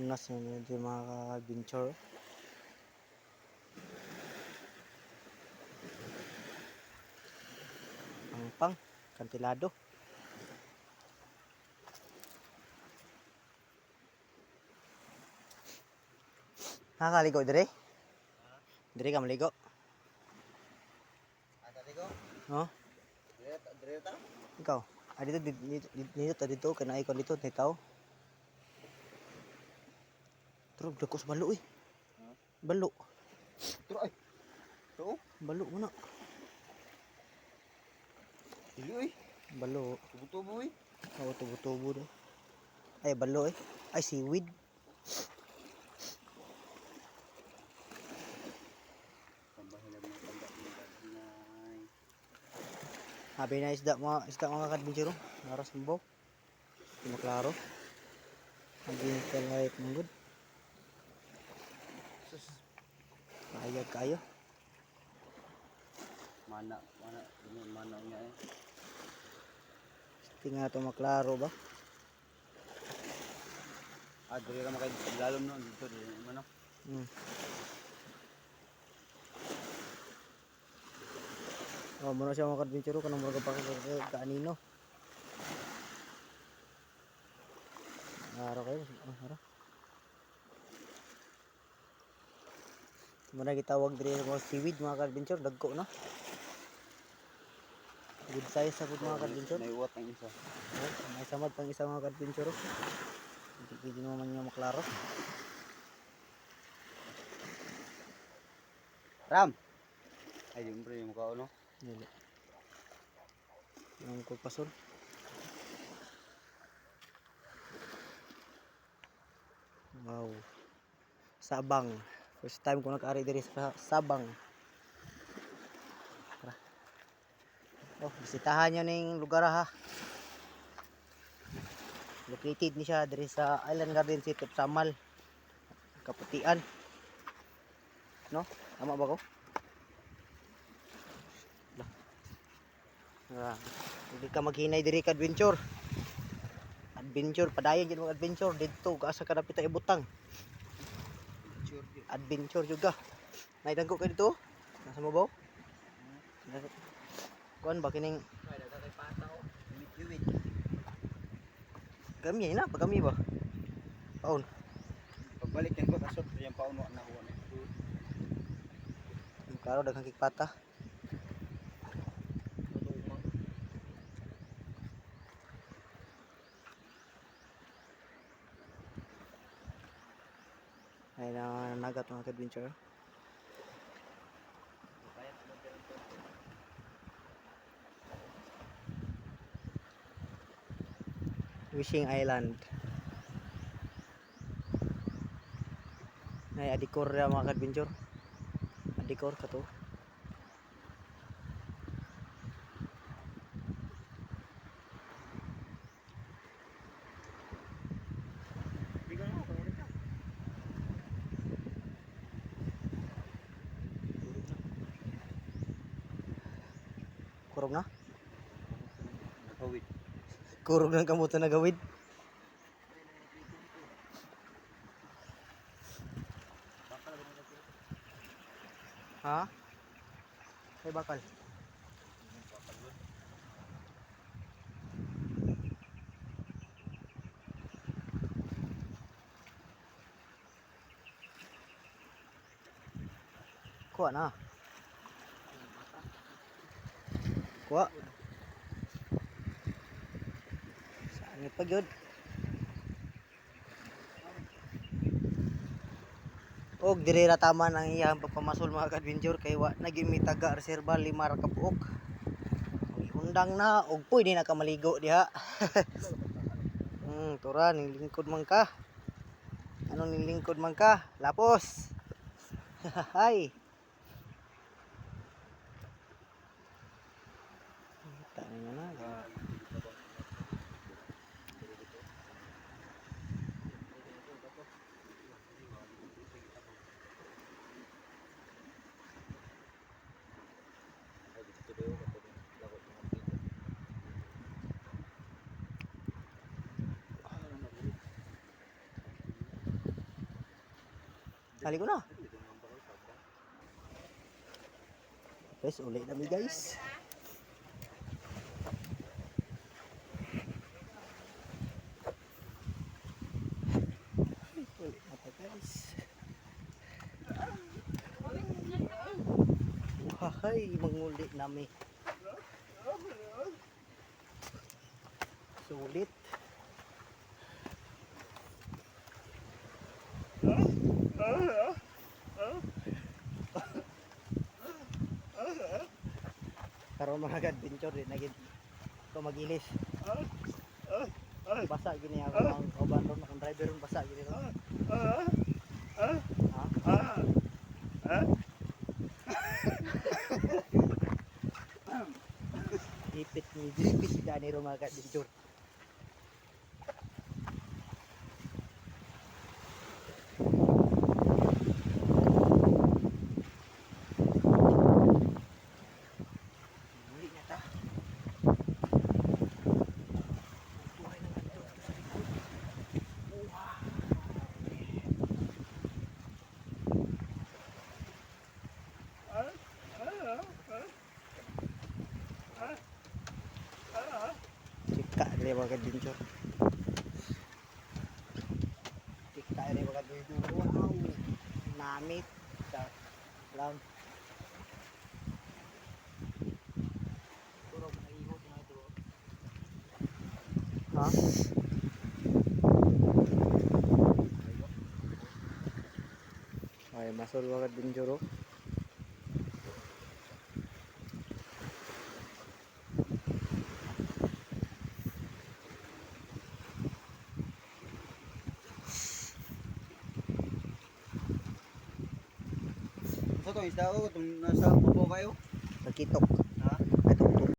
tunas na medyo mga ka-adventure. Pang kantilado. Nakakaligo dire? Dire ka maligo? Ataligo? Oh? Dire ta? Ikaw? Dito kanay ko dito ikaw. Turog dako sa balo eh. Balo. Turo ay. Turo? Balo mo na. Dili ay. Balo. Tubo-tubo ay. Oo, tubo-tubo do. Ay, balo eh. Ay, seaweed. Pambahilag ng pambahilag. Habi na isda mga kadbinjero. Naras mo ba? Hindi maklaro. Hindi ka like mong good. Kayag kayo. Mana niya eh. Tingnan ito maklaro ba? Dire ka makay lalom no dito dire ano. Oh, muna siya mga kadbinjero kanang mga kaanino. Araw kayo. Araw. Muna gitawag dire mga seaweed mga kadbinjero. Dagko na. Good size sa good mga kadbinjero. Naiwat ang isa. Oh, may samad pang isa mga kadbinjero. Hindi naman niya maklaro. Ram. Ay di mo yung mukha no. Dili. Ang kupasol. Wow. Sabang. First time ko nag-ari diri sa Sabang. Tara. Oh, bisitahan nyo ning lugar ha. Located ni siya diri sa Island Garden City of Samal. Kaputian. No? Tama ba ko? Hindi ka maghinay diri ka adventure. Adventure padayon jud mga adventure didto asa ka dapit ibutang. Adventure juga. Nay dagko ka dito? Nasa mo ba? Kuan ba kining Kay pata oh. Wit. kami na pag kami ba? Paon. Pagbalik yan ko tasod yung pauno na ko ni. Karo daghang kikpata. Ay na nagat mga adventure. Wishing Island. Ay adikor ya mga adventure. Adikor ka to. Kurog na? Nakawit. Kurog ng kamuto na gawid. Ha? Ay bakal. Kuha na. Kuha. Sangit pa gyud. Og diri ra taman ang iyang pagpamasol mga adventure kay wa naging taga reserba 5 ra ka buok. Undang na og pwede na ka maligo diha. Tura ning lingkod man ka. Ano ning lingkod man ka? Lapos. Hay. Tangina na. Kali ko na. Guys, ulit kami guys. Ulit na pa guys. Wahay, manguli nami. Sulit. Karon mga adventure din naging ko magilis. Basa gini ako ang kauban ron akong driver ron basa gini ron. Ha? Ipit ni dipit gani ron mga adventure. Uli na ta. Buhay ng ganito sa likod. Wow. Cika dari mga adventure. Cika dari mga adventure. Wow. Namit. Lang. Ha? Ay, masuk banget binjuro. Sa to isda ko itong nasa pupo kayo. Terkitok.